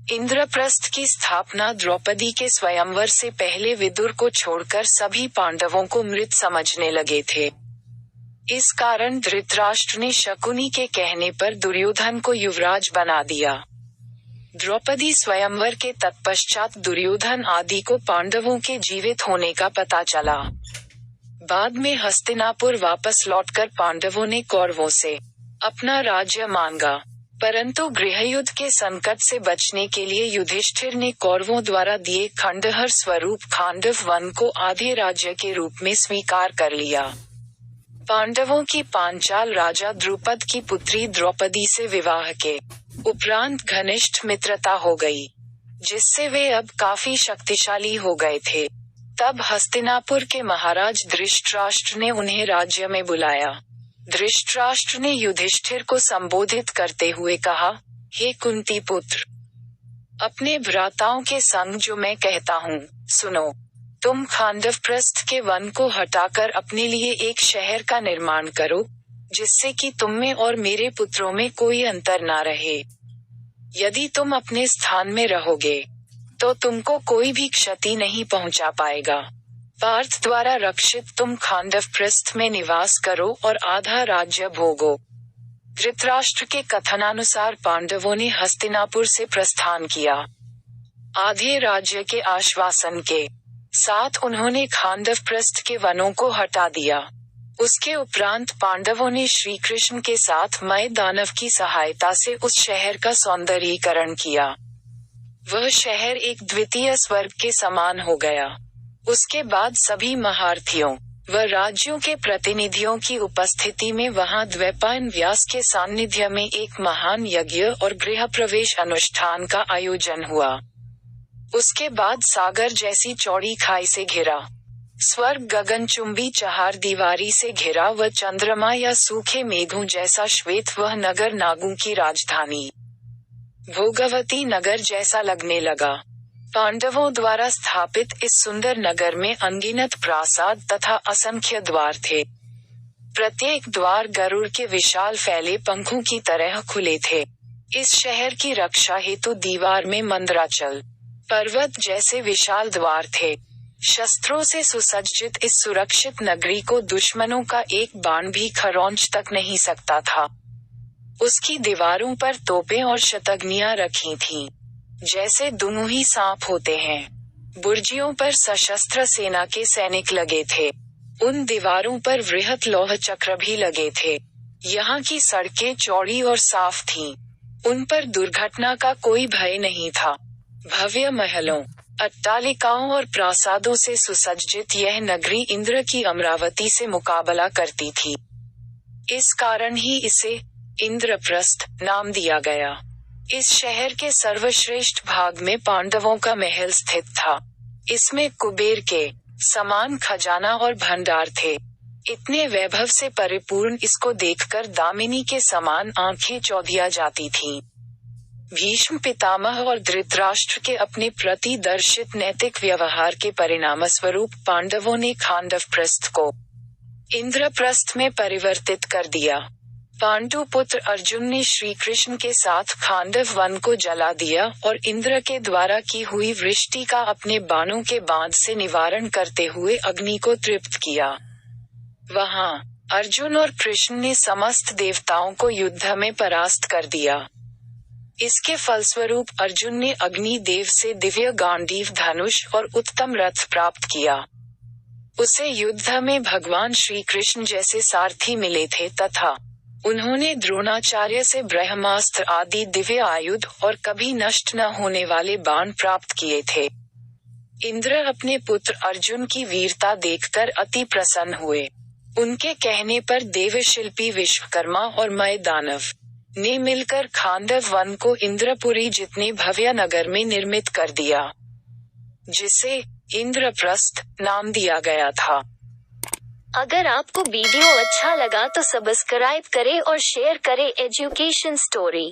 इंद्रप्रस्थ की स्थापना द्रौपदी के स्वयंवर से पहले विदुर को छोड़कर सभी पांडवों को मृत समझने लगे थे। इस कारण धृतराष्ट्र ने शकुनी के कहने पर दुर्योधन को युवराज बना दिया। द्रौपदी स्वयंवर के तत्पश्चात दुर्योधन आदि को पांडवों के जीवित होने का पता चला। बाद में हस्तिनापुर वापस लौटकर पांडवों ने कौरवों से अपना राज्य मांगा, परंतु गृहयुद्ध के संकट से बचने के लिए युधिष्ठिर ने कौरवों द्वारा दिए खंडहर स्वरूप खांडव वन को आधे राज्य के रूप में स्वीकार कर लिया। पांडवों की पांचाल राजा द्रुपद की पुत्री द्रौपदी से विवाह के उपरांत घनिष्ठ मित्रता हो गई, जिससे वे अब काफी शक्तिशाली हो गए थे। तब हस्तिनापुर के महाराज धृतराष्ट्र ने उन्हें राज्य में बुलाया। धृतराष्ट्र ने युधिष्ठिर को संबोधित करते हुए कहा, हे कुंती पुत्र, अपने भ्राताओं के संग जो मैं कहता हूँ सुनो। तुम खांडवप्रस्थ के वन को हटाकर अपने लिए एक शहर का निर्माण करो, जिससे कि तुम में और मेरे पुत्रों में कोई अंतर ना रहे। यदि तुम अपने स्थान में रहोगे तो तुमको कोई भी क्षति नहीं पहुंचा पाएगा। पार्थ द्वारा रक्षित तुम खांडवप्रस्थ में निवास करो और आधा राज्य भोगो। धृतराष्ट्र के कथनानुसार पांडवों ने हस्तिनापुर से प्रस्थान किया। आधे राज्य के आश्वासन के साथ उन्होंने खांडवप्रस्थ के वनों को हटा दिया। उसके उपरांत पांडवों ने श्री कृष्ण के साथ मय दानव की सहायता से उस शहर का सौंदर्यीकरण किया। वह शहर एक द्वितीय स्वर्ग के समान हो गया। उसके बाद सभी महारथियों व राज्यों के प्रतिनिधियों की उपस्थिति में वहां द्वैपायन व्यास के सान्निध्य में एक महान यज्ञ और गृह प्रवेश अनुष्ठान का आयोजन हुआ। उसके बाद सागर जैसी चौड़ी खाई से घिरा, स्वर्ग गगनचुंबी चहार दीवारी से घिरा व चंद्रमा या सूखे मेघों जैसा श्वेत वह नगर नागों की राजधानी भोगवती नगर जैसा लगने लगा। पांडवों द्वारा स्थापित इस सुंदर नगर में अनगिनत प्रासाद तथा असंख्य द्वार थे। प्रत्येक द्वार गरुड़ के विशाल फैले पंखों की तरह खुले थे। इस शहर की रक्षा हेतु दीवार में मंदराचल पर्वत जैसे विशाल द्वार थे। शस्त्रों से सुसज्जित इस सुरक्षित नगरी को दुश्मनों का एक बाण भी खरौंच तक नहीं सकता था। उसकी दीवारों पर तोपें और शतघ्नियां रखी थीं, जैसे दुमुही सांप होते हैं। बुर्जियों पर सशस्त्र सेना के सैनिक लगे थे। उन दीवारों पर वृहत लौह चक्र भी लगे थे। यहाँ की सड़कें चौड़ी और साफ थीं। उन पर दुर्घटना का कोई भय नहीं था। भव्य महलों, अट्टालिकाओं और प्रासादों से सुसज्जित यह नगरी इंद्र की अमरावती से मुकाबला करती थी। इस कारण ही इसे इंद्रप्रस्थ नाम दिया गया। इस शहर के सर्वश्रेष्ठ भाग में पांडवों का महल स्थित था। इसमें कुबेर के समान खजाना और भंडार थे। इतने वैभव से परिपूर्ण इसको देखकर दामिनी के समान आंखें चौधिया जाती थीं। भीष्म पितामह और धृतराष्ट्र के अपने प्रति दर्शित नैतिक व्यवहार के परिणामस्वरूप पांडवों ने खांडवप्रस्थ को इंद्रप्रस्थ में परिवर्तित कर दिया। पांडु पुत्र अर्जुन ने श्री कृष्ण के साथ खांडव वन को जला दिया और इंद्र के द्वारा की हुई वृष्टि का अपने बाणों के बांध से निवारण करते हुए अग्नि को तृप्त किया। वहां अर्जुन और कृष्ण ने समस्त देवताओं को युद्ध में परास्त कर दिया। इसके फलस्वरूप अर्जुन ने अग्नि देव से दिव्य गांडीव धनुष और उत्तम रथ प्राप्त किया। उसे युद्ध में भगवान श्री कृष्ण जैसे सारथी मिले थे तथा उन्होंने द्रोणाचार्य से ब्रह्मास्त्र आदि दिव्य आयुध और कभी नष्ट न होने वाले बाण प्राप्त किए थे। इंद्र अपने पुत्र अर्जुन की वीरता देखकर अति प्रसन्न हुए। उनके कहने पर देवशिल्पी विश्वकर्मा और मय दानव ने मिलकर खांडव वन को इंद्रपुरी जितने भव्य नगर में निर्मित कर दिया, जिसे इंद्रप्रस्थ नाम दिया गया था। अगर आपको वीडियो अच्छा लगा तो सब्सक्राइब करें और शेयर करें एजुकेशन स्टोरी।